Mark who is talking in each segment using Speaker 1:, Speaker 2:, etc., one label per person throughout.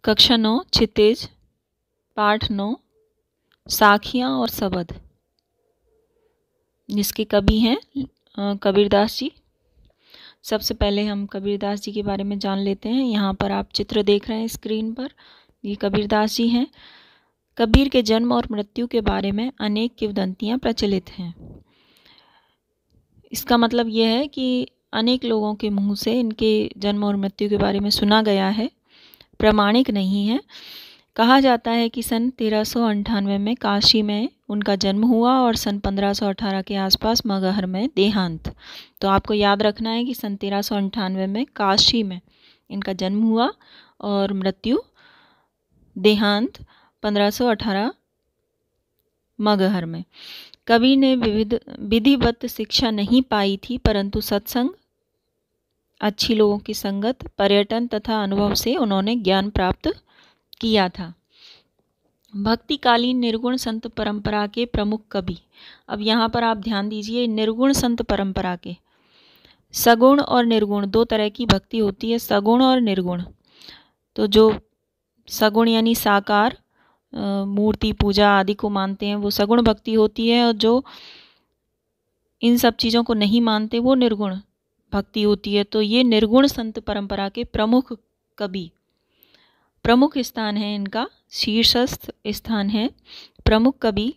Speaker 1: कक्षा 9 क्षितिज पाठ 9 साखियाँ और सबद, जिसके कवि हैं कबीरदास जी। सबसे पहले हम कबीरदास जी के बारे में जान लेते हैं। यहाँ पर आप चित्र देख रहे हैं स्क्रीन पर, ये कबीरदास जी हैं। कबीर के जन्म और मृत्यु के बारे में अनेक किंवदंतियाँ प्रचलित हैं। इसका मतलब यह है कि अनेक लोगों के मुंह से इनके जन्म और मृत्यु के बारे में सुना गया है, प्रामाणिक नहीं है। कहा जाता है कि सन 1398 में काशी में उनका जन्म हुआ और सन 1518 के आसपास मगहर में देहांत। तो आपको याद रखना है कि सन 1398 में काशी में इनका जन्म हुआ और मृत्यु देहांत 1518 मगहर में। कवि ने विधिवत शिक्षा नहीं पाई थी, परंतु सत्संग, अच्छी लोगों की संगत, पर्यटन तथा अनुभव से उन्होंने ज्ञान प्राप्त किया था। भक्तिकालीन निर्गुण संत परंपरा के प्रमुख कवि। अब यहाँ पर आप ध्यान दीजिए, निर्गुण संत परंपरा के, सगुण और निर्गुण दो तरह की भक्ति होती है, सगुण और निर्गुण। तो जो सगुण यानी साकार मूर्ति पूजा आदि को मानते हैं वो सगुण भक्ति होती है, और जो इन सब चीज़ों को नहीं मानते वो निर्गुण भक्ति होती है। तो ये निर्गुण संत परंपरा के प्रमुख कवि, प्रमुख स्थान है इनका, शीर्षस्थ स्थान है। प्रमुख कवि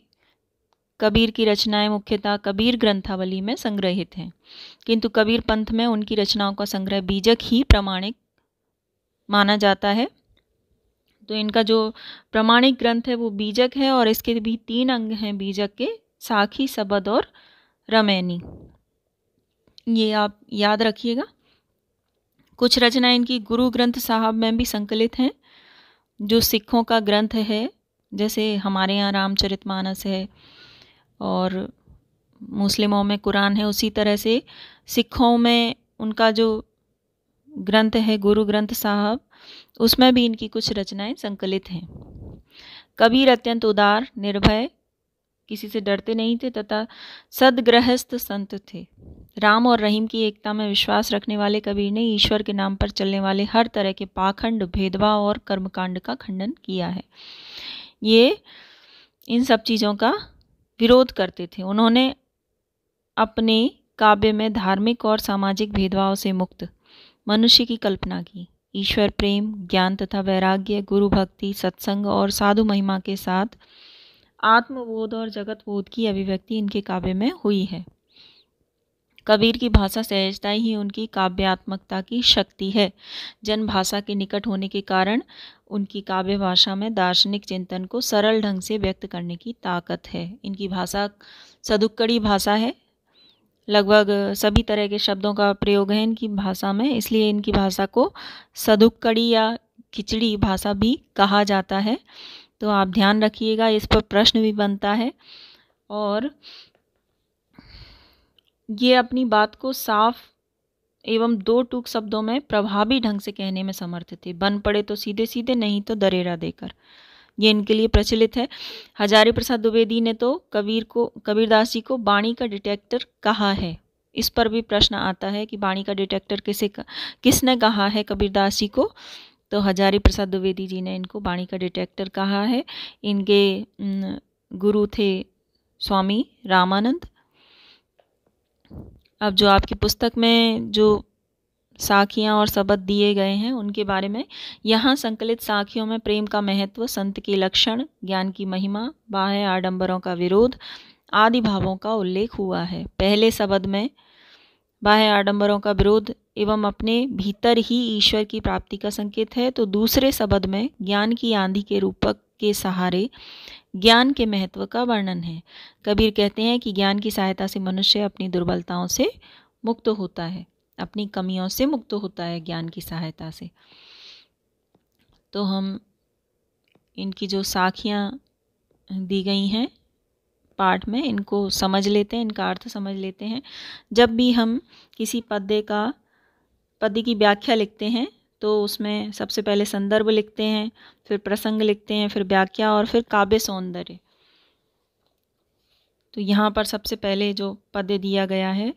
Speaker 1: कबीर की रचनाएं मुख्यतः कबीर ग्रंथावली में संग्रहित हैं, किंतु कबीर पंथ में उनकी रचनाओं का संग्रह बीजक ही प्रामाणिक माना जाता है। तो इनका जो प्रामाणिक ग्रंथ है वो बीजक है, और इसके भी 3 अंग हैं बीजक के, साखी, सबद और रमैनी। ये आप याद रखिएगा। कुछ रचनाएं इनकी गुरु ग्रंथ साहब में भी संकलित हैं, जो सिखों का ग्रंथ है। जैसे हमारे यहाँ रामचरितमानस है और मुस्लिमों में कुरान है, उसी तरह से सिखों में उनका जो ग्रंथ है गुरु ग्रंथ साहब, उसमें भी इनकी कुछ रचनाएं संकलित हैं। कबीर अत्यंत उदार, निर्भय, किसी से डरते नहीं थे तथा सदगृहस्थ संत थे। राम और रहीम की एकता में विश्वास रखने वाले कबीर ने ईश्वर के नाम पर चलने वाले हर तरह के पाखंड, भेदभाव और कर्मकांड का खंडन किया है। ये इन सब चीज़ों का विरोध करते थे। उन्होंने अपने काव्य में धार्मिक और सामाजिक भेदभाव से मुक्त मनुष्य की कल्पना की। ईश्वर प्रेम, ज्ञान तथा वैराग्य, गुरु भक्ति, सत्संग और साधु महिमा के साथ आत्मबोध और जगत बोध की अभिव्यक्ति इनके काव्य में हुई है। कबीर की भाषा सहजता ही उनकी काव्यात्मकता की शक्ति है। जन भाषा के निकट होने के कारण उनकी काव्य भाषा में दार्शनिक चिंतन को सरल ढंग से व्यक्त करने की ताकत है। इनकी भाषा सदुक्कड़ी भाषा है, लगभग सभी तरह के शब्दों का प्रयोग है इनकी भाषा में, इसलिए इनकी भाषा को सदुक्कड़ी या खिचड़ी भाषा भी कहा जाता है। तो आप ध्यान रखिएगा, इस पर प्रश्न भी बनता है। और ये अपनी बात को साफ एवं 2 टूक शब्दों में प्रभावी ढंग से कहने में समर्थ थे। बन पड़े तो सीधे सीधे, नहीं तो दरेरा देकर, ये इनके लिए प्रचलित है। हजारी प्रसाद द्विवेदी ने तो कबीरदास जी को वाणी का डिटेक्टर कहा है। इस पर भी प्रश्न आता है कि वाणी का डिटेक्टर किसने कहा है कबीरदास जी को। तो हजारी प्रसाद द्विवेदी जी ने इनको वाणी का डिटेक्टर कहा है। इनके गुरु थे स्वामी रामानंद। अब जो आपकी पुस्तक में जो साखियाँ और सबद दिए गए हैं उनके बारे में, यहाँ संकलित साखियों में प्रेम का महत्व, संत के लक्षण, ज्ञान की महिमा, बाह्य आडंबरों का विरोध आदि भावों का उल्लेख हुआ है। पहले सबद में बाह्य आडंबरों का विरोध एवं अपने भीतर ही ईश्वर की प्राप्ति का संकेत है, तो दूसरे सबद में ज्ञान की आंधी के रूपक के सहारे ज्ञान के महत्व का वर्णन है। कबीर कहते हैं कि ज्ञान की सहायता से मनुष्य अपनी दुर्बलताओं से मुक्त होता है, अपनी कमियों से मुक्त होता है ज्ञान की सहायता से। तो हम इनकी जो साखियाँ दी गई हैं पाठ में, इनको समझ लेते हैं, इनका अर्थ समझ लेते हैं। जब भी हम किसी पद्य की व्याख्या लिखते हैं तो उसमें सबसे पहले संदर्भ लिखते हैं, फिर प्रसंग लिखते हैं, फिर व्याख्या और फिर काव्य सौंदर्य। तो यहाँ पर सबसे पहले जो पद्य दिया गया है,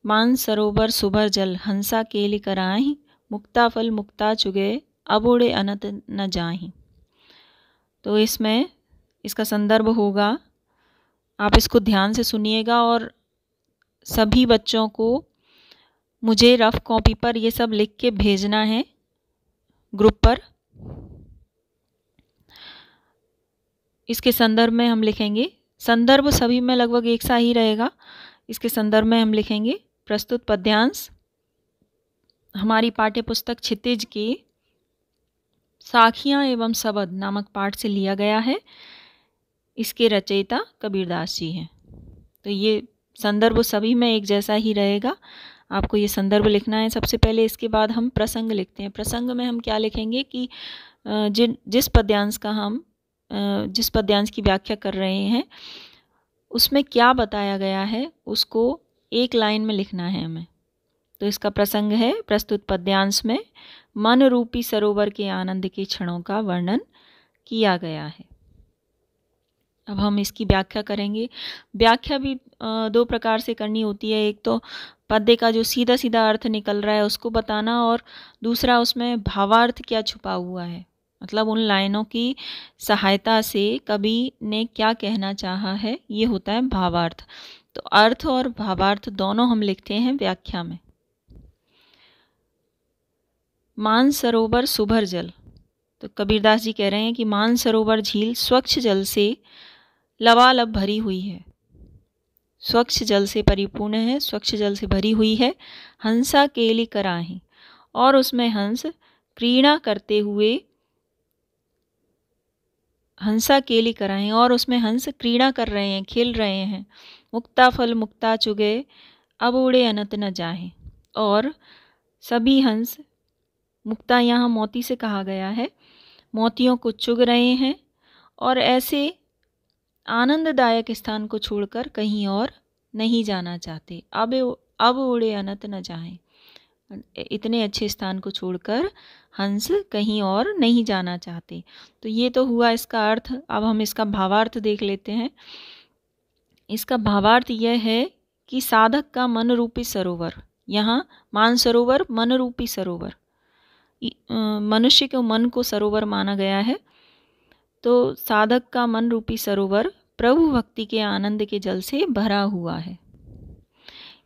Speaker 1: मान सरोवर सुभर जल, हंसा केलि कराहि, मुक्ता फल मुक्ता चुगे, अब उड़े अनंत न जाहि। तो इसमें इसका संदर्भ होगा, आप इसको ध्यान से सुनिएगा और सभी बच्चों को मुझे रफ कॉपी पर ये सब लिख के भेजना है ग्रुप पर। इसके संदर्भ में हम लिखेंगे, संदर्भ सभी में लगभग एक सा ही रहेगा। इसके संदर्भ में हम लिखेंगे प्रस्तुत पद्यांश हमारी पाठ्य पुस्तक क्षितिज के साखियाँ एवं शबद नामक पाठ से लिया गया है। इसके रचयिता कबीरदास जी हैं। तो ये संदर्भ सभी में एक जैसा ही रहेगा। आपको ये संदर्भ लिखना है सबसे पहले। इसके बाद हम प्रसंग लिखते हैं। प्रसंग में हम क्या लिखेंगे कि जिस पद्यांश की व्याख्या कर रहे हैं उसमें क्या बताया गया है उसको एक लाइन में लिखना है हमें। तो इसका प्रसंग है, प्रस्तुत पद्यांश में मन रूपी सरोवर के आनंद के क्षणों का वर्णन किया गया है। अब हम इसकी व्याख्या करेंगे। व्याख्या भी दो प्रकार से करनी होती है। एक तो पद्य का जो सीधा सीधा अर्थ निकल रहा है उसको बताना, और दूसरा उसमें भावार्थ क्या छुपा हुआ है, मतलब उन लाइनों की सहायता से कवि ने क्या कहना चाहा है, ये होता है भावार्थ। तो अर्थ और भावार्थ दोनों हम लिखते हैं व्याख्या में। मानसरोवर सुभर जल, तो कबीरदास जी कह रहे हैं कि मानसरोवर झील स्वच्छ जल से लबालब भरी हुई है, स्वच्छ जल से परिपूर्ण है, स्वच्छ जल से भरी हुई है। हंसा केली कराही, और उसमें हंस क्रीड़ा करते हुए, हंसा केली कराही और उसमें हंस क्रीड़ा कर रहे हैं, खेल रहे हैं। मुक्ता फल मुक्ता चुगे, अब उड़े अनंत न जाहे, और सभी हंस, मुक्ता यहाँ मोती से कहा गया है, मोतियों को चुग रहे हैं और ऐसे आनंददायक स्थान को छोड़कर कहीं और नहीं जाना चाहते। अब उड़े अनंत न जाएं, इतने अच्छे स्थान को छोड़कर हंस कहीं और नहीं जाना चाहते। तो ये तो हुआ इसका अर्थ। अब हम इसका भावार्थ देख लेते हैं। इसका भावार्थ यह है कि साधक का मन रूपी सरोवर, यहाँ मानसरोवर मन रूपी सरोवर, मनुष्य के मन को सरोवर माना गया है। तो साधक का मन रूपी सरोवर प्रभु भक्ति के आनंद के जल से भरा हुआ है।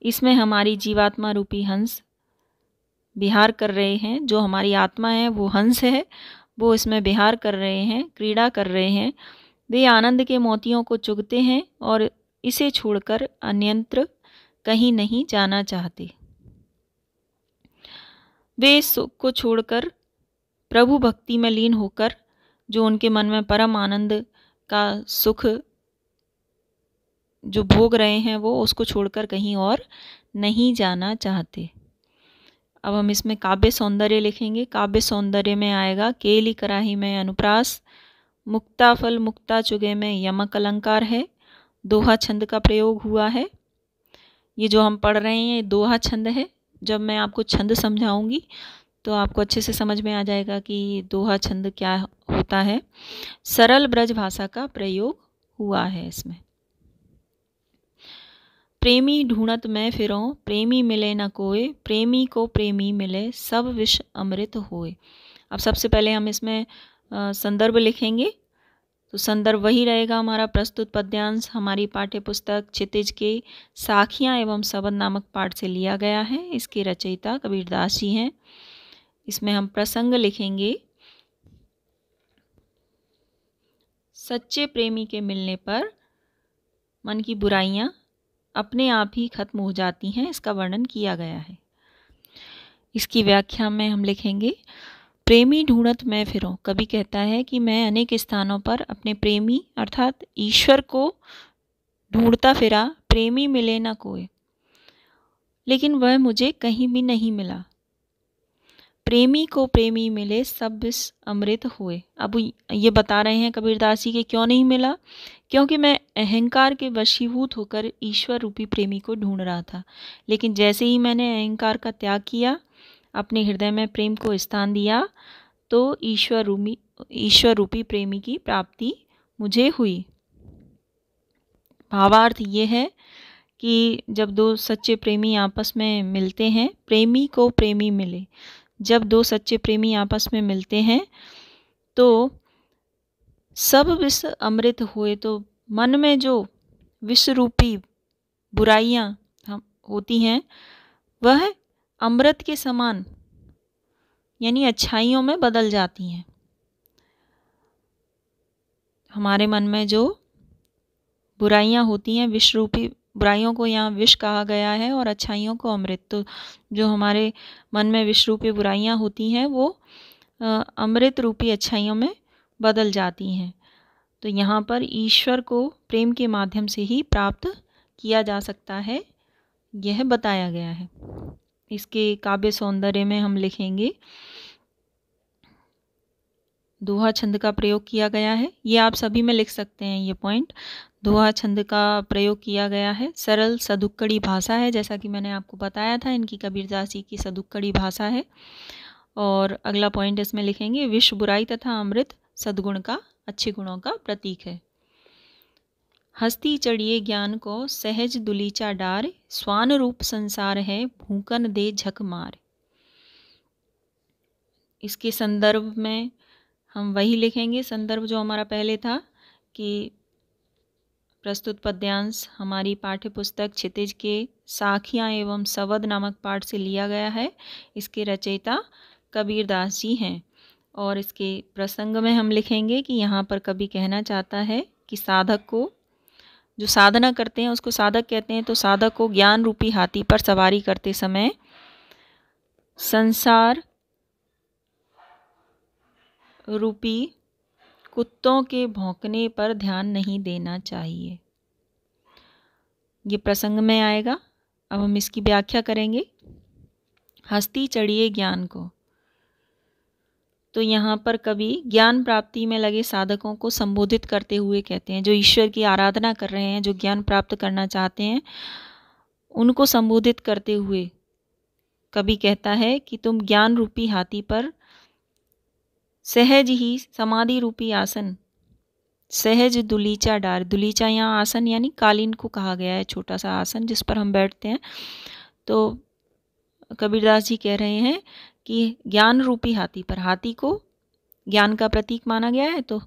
Speaker 1: इसमें हमारी जीवात्मा रूपी हंस विहार कर रहे हैं। जो हमारी आत्मा है वो हंस है, वो इसमें विहार कर रहे हैं, क्रीड़ा कर रहे हैं। वे आनंद के मोतियों को चुगते हैं और इसे छोड़कर अन्यत्र कहीं नहीं जाना चाहते। वे सुख को छोड़कर प्रभु भक्ति में लीन होकर जो उनके मन में परम आनंद का सुख जो भोग रहे हैं वो उसको छोड़कर कहीं और नहीं जाना चाहते। अब हम इसमें काव्य सौंदर्य लिखेंगे। काव्य सौंदर्य में आएगा केली कराही में अनुप्रास, मुक्ता फल मुक्ता चुगे में यमक अलंकार है, दोहा छंद का प्रयोग हुआ है। ये जो हम पढ़ रहे हैं ये दोहा छंद है। जब मैं आपको छंद समझाऊंगी तो आपको अच्छे से समझ में आ जाएगा कि दोहा छंद क्या होता है। सरल ब्रज भाषा का प्रयोग हुआ है इसमें। प्रेमी ढूंढत मैं फिरों, प्रेमी मिले न कोय, प्रेमी को प्रेमी मिले, सब विष अमृत होए। अब सबसे पहले हम इसमें संदर्भ लिखेंगे। तो संदर्भ वही रहेगा हमारा प्रस्तुत पद्यांश हमारी पाठ्य पुस्तक क्षितिज के साखियाँ एवं शबद नामक पाठ से लिया गया है। इसके रचयिता कबीरदास जी हैं। इसमें हम प्रसंग लिखेंगे। सच्चे प्रेमी के मिलने पर मन की बुराइयां अपने आप ही खत्म हो जाती हैं, इसका वर्णन किया गया है। इसकी व्याख्या में हम लिखेंगे प्रेमी ढूंढत मैं फिरूं। कवि कहता है कि मैं अनेक स्थानों पर अपने प्रेमी अर्थात ईश्वर को ढूंढता फिरा, प्रेमी मिले ना कोई, लेकिन वह मुझे कहीं भी नहीं मिला। प्रेमी को प्रेमी मिले, सब विष अमृत हुए। अब ये बता रहे हैं कबीरदास जी के क्यों नहीं मिला, क्योंकि मैं अहंकार के वशीभूत होकर ईश्वर रूपी प्रेमी को ढूंढ रहा था। लेकिन जैसे ही मैंने अहंकार का त्याग किया, अपने हृदय में प्रेम को स्थान दिया, तो ईश्वर रूपी प्रेमी की प्राप्ति मुझे हुई। भावार्थ ये है कि जब दो सच्चे प्रेमी आपस में मिलते हैं, प्रेमी को प्रेमी मिले, जब दो सच्चे प्रेमी आपस में मिलते हैं तो सब विष अमृत हुए। तो मन में जो विष रूपी बुराइयां होती हैं वह अमृत के समान यानी अच्छाइयों में बदल जाती हैं। हमारे मन में जो बुराइयां होती हैं, विष रूपी बुराइयों को यहाँ विष कहा गया है और अच्छाइयों को अमृत। तो जो हमारे मन में विष रूपी बुराइयां होती हैं वो अमृत रूपी अच्छाइयों में बदल जाती हैं। तो यहाँ पर ईश्वर को प्रेम के माध्यम से ही प्राप्त किया जा सकता है, यह बताया गया है। इसके काव्य सौंदर्य में हम लिखेंगे दोहा छंद का प्रयोग किया गया है। ये आप सभी में लिख सकते हैं ये पॉइंट। दोहा छंद का प्रयोग किया गया है। सरल सदुक्कड़ी भाषा है, जैसा कि मैंने आपको बताया था इनकी कबीरदास जी की सदुक्कड़ी भाषा है। और अगला पॉइंट इसमें लिखेंगे विष बुराई तथा अमृत सद्गुण का अच्छे गुणों का प्रतीक है। हस्ती चढ़िए ज्ञान को सहज दुलीचा डार, स्वान रूप संसार है भूकन दे झक मार। इसके संदर्भ में हम वही लिखेंगे संदर्भ जो हमारा पहले था कि प्रस्तुत पद्यांश हमारी पाठ्य पुस्तक क्षितिज के साखियाँ एवं सवद नामक पाठ से लिया गया है। इसके रचयिता कबीरदास जी हैं। और इसके प्रसंग में हम लिखेंगे कि यहाँ पर कवि कहना चाहता है कि साधक को, जो साधना करते हैं उसको साधक कहते हैं, तो साधक को ज्ञान रूपी हाथी पर सवारी करते समय संसार रूपी कुत्तों के भौंकने पर ध्यान नहीं देना चाहिए। ये प्रसंग में आएगा। अब हम इसकी व्याख्या करेंगे। हस्ती चढ़िए ज्ञान को, तो यहाँ पर कवि ज्ञान प्राप्ति में लगे साधकों को संबोधित करते हुए कहते हैं, जो ईश्वर की आराधना कर रहे हैं, जो ज्ञान प्राप्त करना चाहते हैं, उनको संबोधित करते हुए कवि कहता है कि तुम ज्ञान रूपी हाथी पर सहज ही समाधि रूपी आसन, सहज दुलीचा डार, दुलीचा यहाँ आसन यानी कालीन को कहा गया है, छोटा सा आसन जिस पर हम बैठते हैं। तो कबीरदास जी कह रहे हैं कि ज्ञान रूपी हाथी पर, हाथी को ज्ञान का प्रतीक माना गया है, तो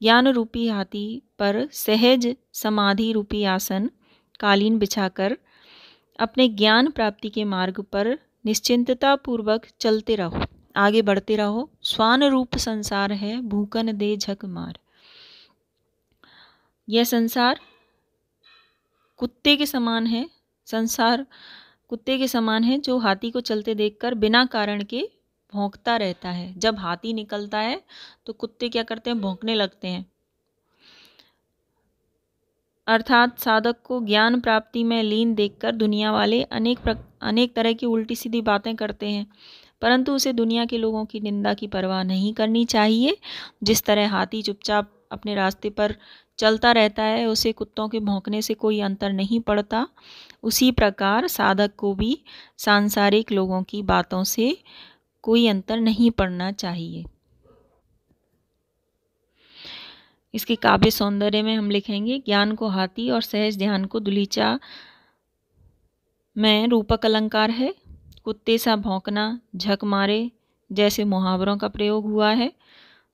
Speaker 1: ज्ञान रूपी हाथी पर सहज समाधि रूपी आसन कालीन बिछाकर अपने ज्ञान प्राप्ति के मार्ग पर निश्चिंतता पूर्वक चलते रहो, आगे बढ़ते रहो। स्वान रूप संसार है भूकन दे झक मार। यह संसार कुत्ते के समान है, संसार कुत्ते के समान है जो हाथी को चलते देखकर बिना कारण के भौंकता रहता है। जब हाथी निकलता है तो कुत्ते क्या करते हैं, भौंकने लगते हैं। अर्थात साधक को ज्ञान प्राप्ति में लीन देखकर दुनिया वाले अनेक तरह की उल्टी सीधी बातें करते हैं, परंतु उसे दुनिया के लोगों की निंदा की परवाह नहीं करनी चाहिए। जिस तरह हाथी चुपचाप अपने रास्ते पर चलता रहता है, उसे कुत्तों के भौंकने से कोई अंतर नहीं पड़ता, उसी प्रकार साधक को भी सांसारिक लोगों की बातों से कोई अंतर नहीं पड़ना चाहिए। इसके काव्य सौंदर्य में हम लिखेंगे ज्ञान को हाथी और सहज ध्यान को दुलीचा में रूपक अलंकार है। कुत्ते सा भौंकना, झक मारे जैसे मुहावरों का प्रयोग हुआ है।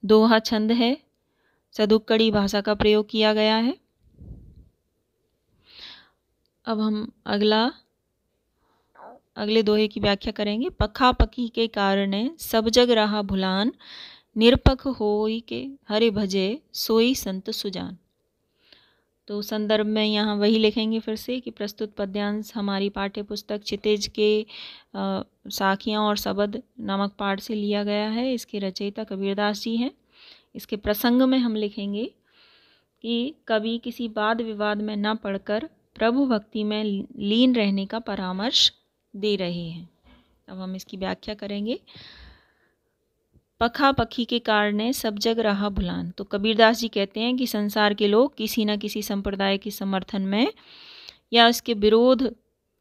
Speaker 1: दोहा छंद है, सदुक्कड़ी भाषा का प्रयोग किया गया है। अब हम अगले दोहे की व्याख्या करेंगे। पखा पखी के कारण सब जग रहा भुलान, निरपख होई के हरे भजे सोई संत सुजान। तो संदर्भ में यहाँ वही लिखेंगे फिर से कि प्रस्तुत पद्यांश हमारी पाठ्य पुस्तक क्षितिज के साखियाँ और सबद नामक पाठ से लिया गया है। इसके रचयिता कबीरदास जी हैं। इसके प्रसंग में हम लिखेंगे कि कवि किसी वाद विवाद में न पड़कर प्रभु भक्ति में लीन रहने का परामर्श दे रहे हैं। अब हम इसकी व्याख्या करेंगे। पखा पखी के कारण सब जग रहा भुलान। तो कबीरदास जी कहते हैं कि संसार के लोग किसी न किसी संप्रदाय के समर्थन में या उसके विरोध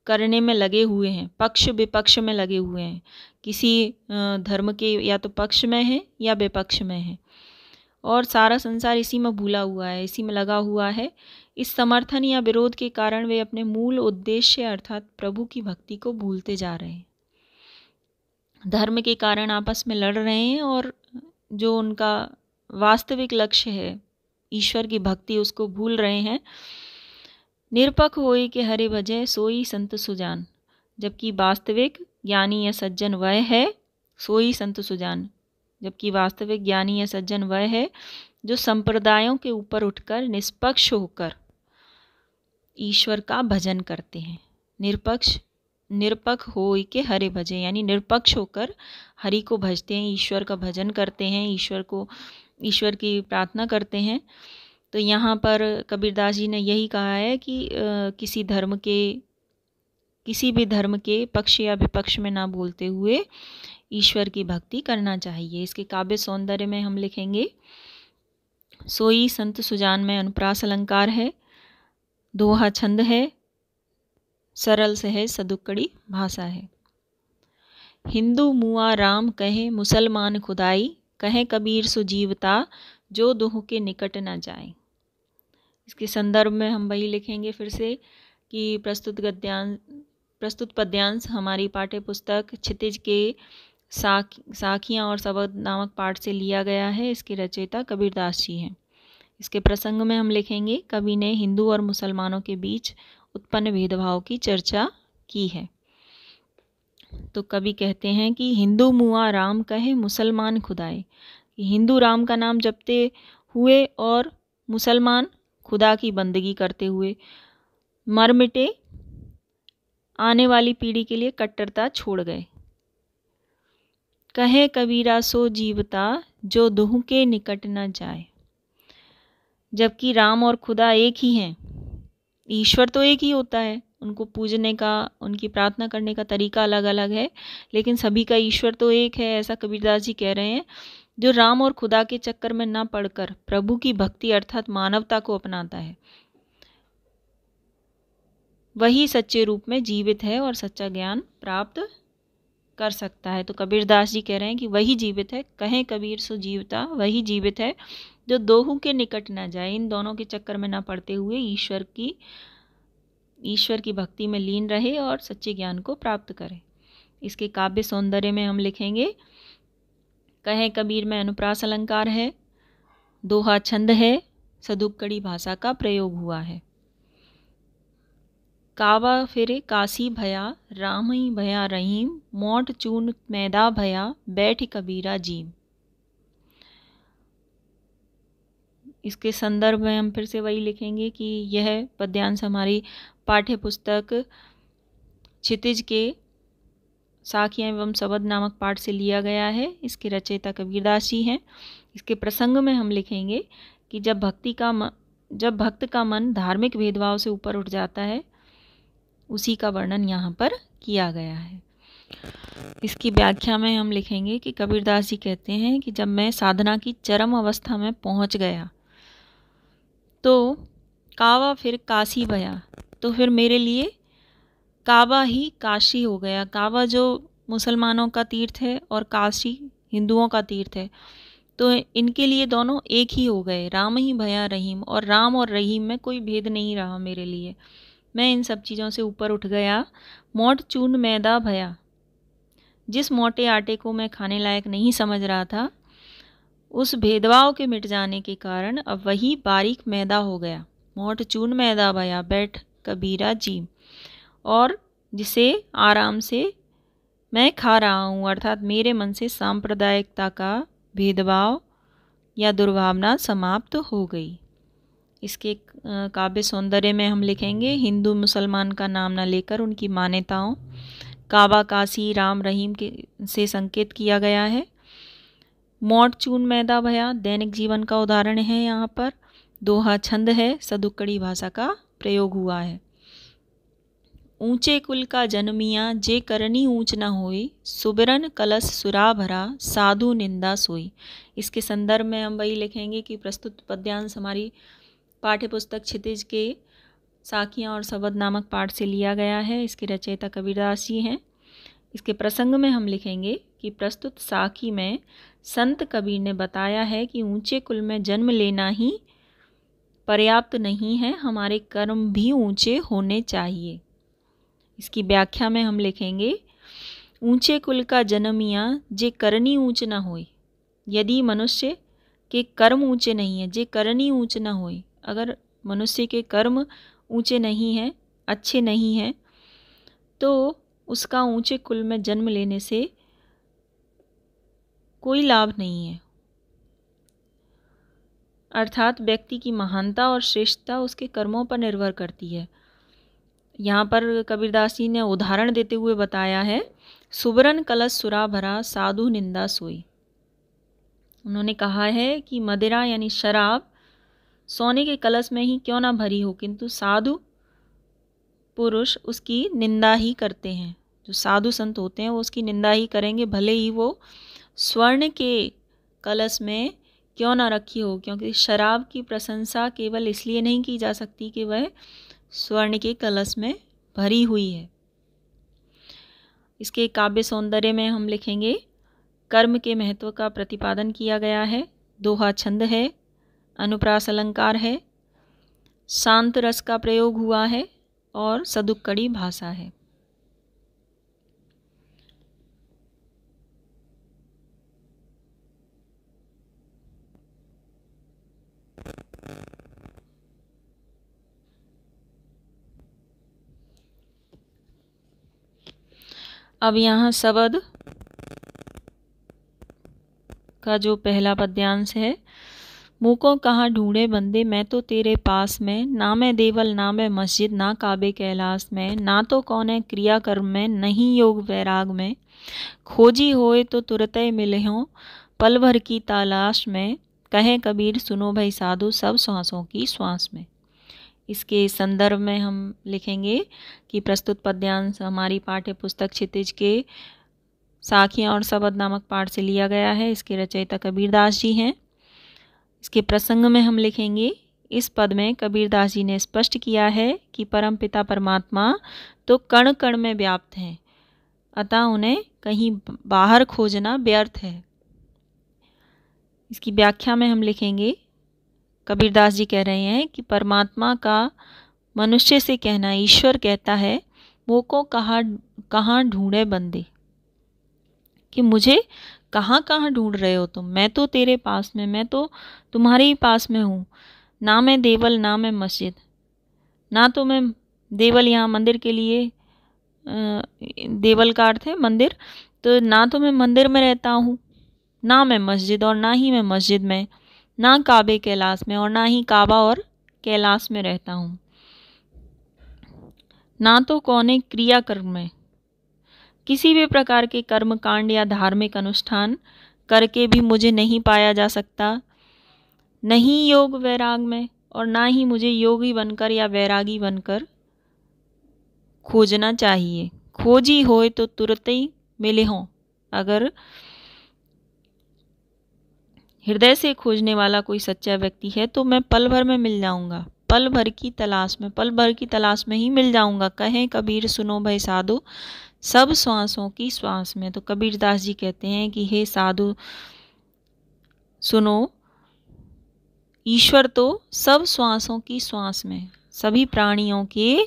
Speaker 1: करने में लगे हुए हैं, पक्ष विपक्ष में लगे हुए हैं, किसी धर्म के या तो पक्ष में है या विपक्ष में है, और सारा संसार इसी में भूला हुआ है, इसी में लगा हुआ है। इस समर्थन या विरोध के कारण वे अपने मूल उद्देश्य अर्थात प्रभु की भक्ति को भूलते जा रहे हैं। धर्म के कारण आपस में लड़ रहे हैं और जो उनका वास्तविक लक्ष्य है ईश्वर की भक्ति उसको भूल रहे हैं। निरपक होई के हरे भजे सोई संत सुजान, जबकि वास्तविक ज्ञानी या सज्जन वह है सोई संत सुजान, जबकि वास्तविक ज्ञानी या सज्जन वह है जो संप्रदायों के ऊपर उठकर निष्पक्ष होकर ईश्वर का भजन करते हैं। निरपक होई के हरे भजे, यानी निरपक्ष होकर हरि को भजते हैं, ईश्वर का भजन करते हैं, ईश्वर की प्रार्थना करते हैं। तो यहाँ पर कबीरदास जी ने यही कहा है कि किसी भी धर्म के पक्ष या विपक्ष में ना बोलते हुए ईश्वर की भक्ति करना चाहिए। इसके काव्य सौंदर्य में हम लिखेंगे सोई संत सुजान में अनुप्रास अलंकार है, दोहा छंद है, सरल सहज सदुक्कड़ी भाषा है। हिंदू मुआ राम कहे मुसलमान खुदाई, कहे कबीर सो जीवता जो दोह के निकट न जाए। इसके संदर्भ में हम वही लिखेंगे फिर से कि प्रस्तुत पद्यांश हमारी पाठ्य पुस्तक क्षितिज के साखियाँ और शबद नामक पाठ से लिया गया है। इसके रचयिता कबीरदास जी हैं। इसके प्रसंग में हम लिखेंगे कवि ने हिंदू और मुसलमानों के बीच उत्पन्न भेदभाव की चर्चा की है। तो कवि कहते हैं कि हिंदू मुआ राम कहे मुसलमान खुदाए, हिंदू राम का नाम जपते हुए और मुसलमान खुदा की बंदगी करते हुए मर मिटे, आने वाली पीढ़ी के लिए कट्टरता छोड़ गए। कहे कबीरा सो जीवता जो दोह के निकट न जाए, जबकि राम और खुदा एक ही हैं, ईश्वर तो एक ही होता है, उनको पूजने का, उनकी प्रार्थना करने का तरीका अलग अलग है, लेकिन सभी का ईश्वर तो एक है। ऐसा कबीरदास जी कह रहे हैं। जो राम और खुदा के चक्कर में न पड़कर प्रभु की भक्ति अर्थात मानवता को अपनाता है, वही सच्चे रूप में जीवित है और सच्चा ज्ञान प्राप्त कर सकता है। तो कबीरदास जी कह रहे हैं कि वही जीवित है, कहें कबीर सो जीवता, वही जीवित है जो दोहू के निकट न जाए, इन दोनों के चक्कर में न पड़ते हुए ईश्वर की भक्ति में लीन रहे और सच्चे ज्ञान को प्राप्त करे। इसके काव्य सौंदर्य में हम लिखेंगे कहे कबीर में अनुप्रास अलंकार है, दोहा छंद है, सदुक्कड़ी भाषा का प्रयोग हुआ है। कावा फिरे काशी भया राम ही भया रहीम, मोट चून मैदा भया बैठ कबीरा जीम। इसके संदर्भ में हम फिर से वही लिखेंगे कि यह पद्यांश हमारी पाठ्य पुस्तक क्षितिज के साखियाँ एवं शबद नामक पाठ से लिया गया है। इसके रचयिता कबीरदास जी हैं। इसके प्रसंग में हम लिखेंगे कि जब भक्त का मन धार्मिक भेदभाव से ऊपर उठ जाता है, उसी का वर्णन यहाँ पर किया गया है। इसकी व्याख्या में हम लिखेंगे कि कबीरदास जी कहते हैं कि जब मैं साधना की चरम अवस्था में पहुँच गया तो कावा फिर काशी भया, तो फिर मेरे लिए काबा ही काशी हो गया। काबा जो मुसलमानों का तीर्थ है और काशी हिंदुओं का तीर्थ है, तो इनके लिए दोनों एक ही हो गए। राम ही भया रहीम, और राम और रहीम में कोई भेद नहीं रहा मेरे लिए। मैं इन सब चीज़ों से ऊपर उठ गया। मोट चून मैदा भया, जिस मोटे आटे को मैं खाने लायक नहीं समझ रहा था, उस भेदभाव के मिट जाने के कारण अब वही बारीक मैदा हो गया। मोट चून मैदा भया बैठ कबीरा जी, और जिसे आराम से मैं खा रहा हूँ, अर्थात मेरे मन से सांप्रदायिकता का भेदभाव या दुर्भावना समाप्त हो गई। इसके काव्य सौंदर्य में हम लिखेंगे हिंदू मुसलमान का नाम न लेकर उनकी मान्यताओं काबा काशी राम रहीम के से संकेत किया गया है। मोट चून मैदा भया दैनिक जीवन का उदाहरण है। यहाँ पर दोहा छंद है, सदुक्कड़ी भाषा का प्रयोग हुआ है। ऊंचे कुल का जन्मिया जे करनी ऊंच न होई, सुबिरन कलश सुरा भरा साधु निंदा सोई। इसके संदर्भ में हम वही लिखेंगे कि प्रस्तुत पद्यांश हमारी पाठ्य पुस्तक क्षितिज के साखियाँ और शबद नामक पाठ से लिया गया है। इसके रचयिता कबीरदास जी हैं। इसके प्रसंग में हम लिखेंगे कि प्रस्तुत साखी में संत कबीर ने बताया है कि ऊंचे कुल में जन्म लेना ही पर्याप्त नहीं है, हमारे कर्म भी ऊंचे होने चाहिए। इसकी व्याख्या में हम लिखेंगे ऊंचे कुल का जन्मिया जे करनी ऊंच न होए। यदि मनुष्य के कर्म ऊंचे नहीं है, जे करनी ऊंच न होए, अगर मनुष्य के कर्म ऊंचे नहीं हैं, अच्छे नहीं हैं, तो उसका ऊंचे कुल में जन्म लेने से कोई लाभ नहीं है। अर्थात व्यक्ति की महानता और श्रेष्ठता उसके कर्मों पर निर्भर करती है। यहाँ पर कबीरदास जी ने उदाहरण देते हुए बताया है, सुबरन कलश सुरा भरा साधु निंदा सोई। उन्होंने कहा है कि मदिरा यानी शराब सोने के कलश में ही क्यों ना भरी हो, किंतु साधु पुरुष उसकी निंदा ही करते हैं। जो साधु संत होते हैं वो उसकी निंदा ही करेंगे, भले ही वो स्वर्ण के कलश में क्यों ना रखी हो, क्योंकि शराब की प्रशंसा केवल इसलिए नहीं की जा सकती कि वह स्वर्ण के कलश में भरी हुई है। इसके काव्य सौंदर्य में हम लिखेंगे, कर्म के महत्व का प्रतिपादन किया गया है, दोहा छंद है, अनुप्रास अलंकार है, शांत रस का प्रयोग हुआ है और सदुक्कड़ी भाषा है। अब यहाँ शब्द का जो पहला पद्यांश है, मुको कहाँ ढूंढे बंदे मैं तो तेरे पास में, ना मैं देवल ना मैं मस्जिद ना काबे कैलाश में, ना तो कौन है क्रिया कर्म में नहीं योग वैराग में, खोजी होए तो तुरते मिले हों पल भर की तलाश में, कहे कबीर सुनो भाई साधु सब श्वासों की श्वास में। इसके संदर्भ में हम लिखेंगे कि प्रस्तुत पद्यांश हमारी पाठ्य पुस्तक क्षितिज के साखियाँ और शब्द नामक पाठ से लिया गया है। इसके रचयिता कबीरदास जी हैं। इसके प्रसंग में हम लिखेंगे, इस पद में कबीरदास जी ने स्पष्ट किया है कि परमपिता परमात्मा तो कण कण में व्याप्त हैं, अतः उन्हें कहीं बाहर खोजना व्यर्थ है। इसकी व्याख्या में हम लिखेंगे, कबीरदास जी कह रहे हैं कि परमात्मा का मनुष्य से कहना, ईश्वर कहता है मोको कहाँ ढूंढे बंदे, कि मुझे कहाँ कहाँ ढूंढ रहे हो तुम, मैं तो तेरे पास में, मैं तो तुम्हारे ही पास में हूँ। ना मैं देवल ना मैं मस्जिद, ना तो मैं देवल यहाँ मंदिर के लिए, देवल का अर्थ है मंदिर, तो ना तो मैं मंदिर में रहता हूँ, ना मैं मस्जिद और ना ही मैं मस्जिद में, ना काबे कैलाश में और ना ही काबा और कैलाश में रहता हूँ, ना तो कौने क्रिया कर्म में, किसी भी प्रकार के कर्म कांड या धार्मिक अनुष्ठान करके भी मुझे नहीं पाया जा सकता, नहीं योग वैराग में और ना ही मुझे योगी बनकर या वैरागी बनकर खोजना चाहिए। खोजी होए तो तुरंत ही मिले हों, अगर हृदय से खोजने वाला कोई सच्चा व्यक्ति है तो मैं पल भर में मिल जाऊंगा, पल भर की तलाश में, पल भर की तलाश में ही मिल जाऊंगा। कहें कबीर सुनो भाई साधु सब श्वासों की श्वास में। तो कबीरदास जी कहते हैं कि हे साधु सुनो, ईश्वर तो सब श्वासों की श्वास में, सभी प्राणियों के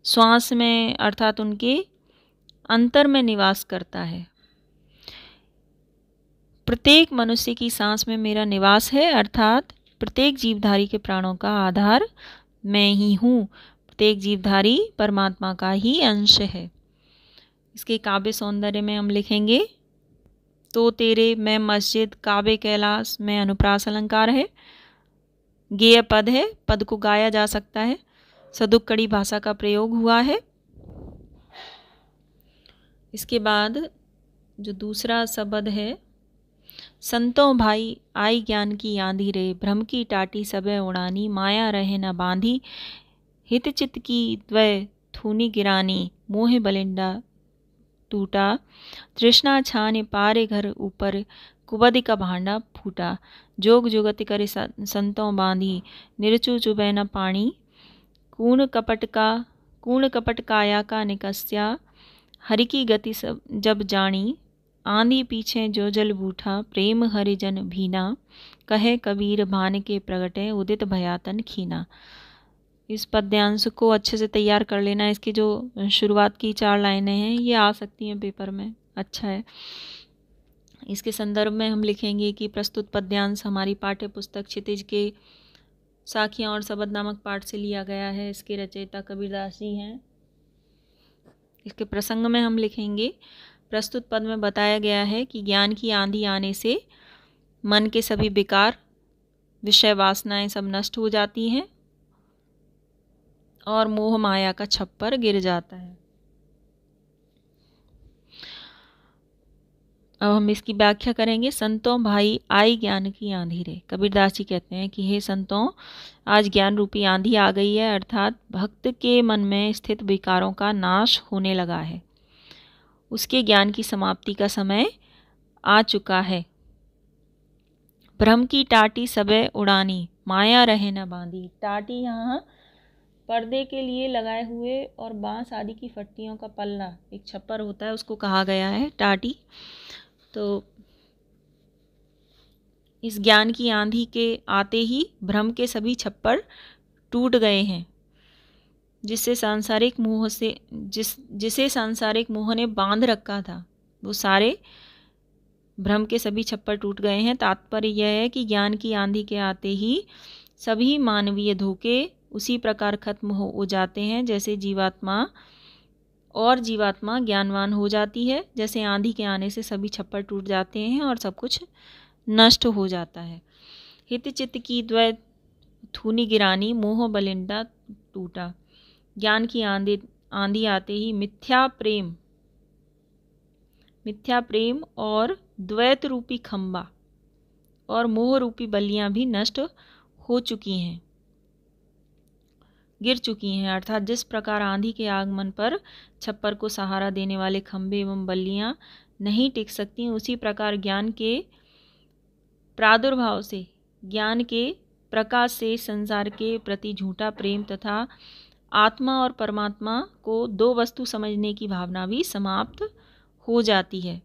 Speaker 1: श्वास में, अर्थात उनके अंतर में निवास करता है। प्रत्येक मनुष्य की सांस में मेरा निवास है, अर्थात प्रत्येक जीवधारी के प्राणों का आधार मैं ही हूँ। प्रत्येक जीवधारी परमात्मा का ही अंश है। इसके काव्य सौंदर्य में हम लिखेंगे, तो तेरे मैं मस्जिद काबे कैलाश में अनुप्रास अलंकार है, गेय पद है, पद को गाया जा सकता है, सदुक्कड़ी भाषा का प्रयोग हुआ है। इसके बाद जो दूसरा शब्द है, संतों भाई आई ज्ञान की आंधी रे, भ्रम की टाटी सबे उड़ानी, माया रहे न बांधी, हित चित की द्वय थूनी गिरानी, मोह बलिंडा टूटा, तृष्णा छाने पारे घर ऊपर, कुबद का भांडा फूटा, जोग जुगत करे संतों बांधी, निरचु चुबे न पानी, कूण कपट काया का निकस्या, हरि की गति सब जब जानी, आंधी पीछे जो जल बूठा, प्रेम हरिजन भीना, कहे कबीर भान के प्रगटे, उदित भयातन खीना। इस पद्यांश को अच्छे से तैयार कर लेना। इसकी जो शुरुआत की 4 लाइनें हैं ये आ सकती हैं पेपर में, अच्छा है। इसके संदर्भ में हम लिखेंगे कि प्रस्तुत पद्यांश हमारी पाठ्य पुस्तक क्षितिज के साखियाँ और शबद नामक पाठ से लिया गया है। इसके रचयिता कबीरदास जी हैं। इसके प्रसंग में हम लिखेंगे, प्रस्तुत पद में बताया गया है कि ज्ञान की आंधी आने से मन के सभी विकार, विषय वासनाएं सब नष्ट हो जाती हैं और मोह माया का छप्पर गिर जाता है। अब हम इसकी व्याख्या करेंगे। संतों भाई आई ज्ञान की आंधी रे। कबीरदास जी कहते हैं कि हे संतों, आज ज्ञान रूपी आंधी आ गई है, अर्थात भक्त के मन में स्थित विकारों का नाश होने लगा है। उसके ज्ञान की समाप्ति का समय आ चुका है। भ्रम की टाटी सबे उड़ानी, माया रहे न बांधी। टाटी यहाँ पर्दे के लिए लगाए हुए और बांस आदि की फट्टियों का पल्ला, एक छप्पर होता है, उसको कहा गया है टाटी। तो इस ज्ञान की आंधी के आते ही भ्रम के सभी छप्पर टूट गए हैं, जिसे सांसारिक मोह ने बांध रखा था, वो सारे भ्रम के सभी छप्पर टूट गए हैं। तात्पर्य यह है कि ज्ञान की आंधी के आते ही सभी मानवीय धोखे उसी प्रकार खत्म हो जाते हैं जैसे जीवात्मा ज्ञानवान हो जाती है। जैसे आंधी के आने से सभी छप्पर टूट जाते हैं और सब कुछ नष्ट हो जाता है। हित चित्त की द्वै थूनी गिरानी, मोह बलिंडा टूटा। ज्ञान की आंधी आते ही मिथ्या प्रेम और द्वैत रूपी खंबा और मोह रूपी बलियां भी नष्ट हो चुकी हैं, गिर चुकी हैं। अर्थात जिस प्रकार आंधी के आगमन पर छप्पर को सहारा देने वाले खंभे एवं बल्लियां नहीं टिक सकती, उसी प्रकार ज्ञान के प्रादुर्भाव से, ज्ञान के प्रकाश से संसार के प्रति झूठा प्रेम तथा आत्मा और परमात्मा को दो वस्तु समझने की भावना भी समाप्त हो जाती है।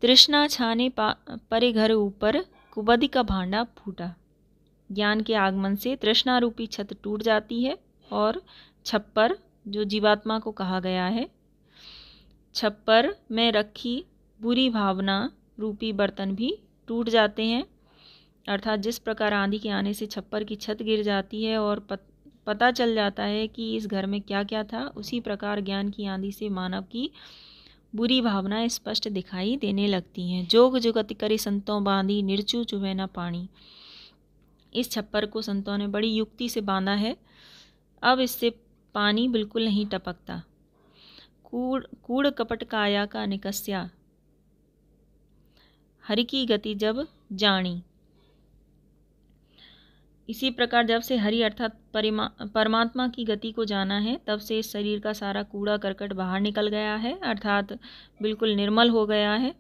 Speaker 1: तृष्णा छाने परे घर ऊपर, कुबदी का भांडा फूटा। ज्ञान के आगमन से तृष्णा रूपी छत टूट जाती है और छप्पर, जो जीवात्मा को कहा गया है, छप्पर में रखी बुरी भावना रूपी बर्तन भी टूट जाते हैं। अर्थात जिस प्रकार आंधी के आने से छप्पर की छत गिर जाती है और पता चल जाता है कि इस घर में क्या क्या था, उसी प्रकार ज्ञान की आंधी से मानव की बुरी भावनाएं स्पष्ट दिखाई देने लगती हैं। जोग जुगति करी संतों बांधी, निर्चू चुहे न पानी। इस छप्पर को संतों ने बड़ी युक्ति से बांधा है, अब इससे पानी बिल्कुल नहीं टपकता। कूड़ कपट काया का निकस्या, हरि की गति जब जानी। इसी प्रकार जब से हरि अर्थात परमात्मा की गति को जाना है, तब से इस शरीर का सारा कूड़ा करकट बाहर निकल गया है, अर्थात बिल्कुल निर्मल हो गया है।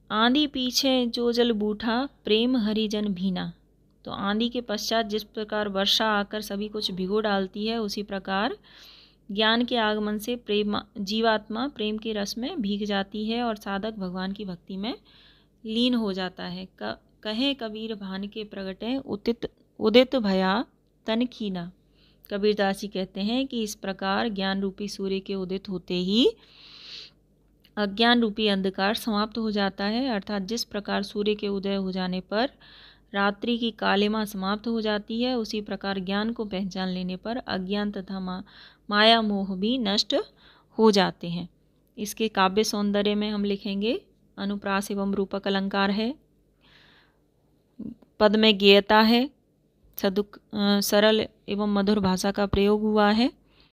Speaker 1: आंधी पीछे जो जल बूठा, प्रेम हरिजन भीना। तो आंधी के पश्चात जिस प्रकार वर्षा आकर सभी कुछ भिगो डालती है, उसी प्रकार ज्ञान के आगमन से जीवात्मा प्रेम के रस में भीग जाती है और साधक भगवान की भक्ति में लीन हो जाता है। कहे कबीर भान के प्रगटे, उदित भया तन खीना। कबीरदास जी कहते हैं कि इस प्रकार ज्ञान रूपी सूर्य के उदित होते ही अज्ञान रूपी अंधकार समाप्त हो जाता है। अर्थात जिस प्रकार सूर्य के उदय हो जाने पर रात्रि की कालिमा समाप्त हो जाती है, उसी प्रकार ज्ञान को पहचान लेने पर अज्ञान तथा माया मोह भी नष्ट हो जाते हैं। इसके काव्य सौंदर्य में हम लिखेंगे, अनुप्रास एवं रूपक अलंकार है, पद में गेयता है, सरल एवं मधुर भाषा का प्रयोग हुआ है,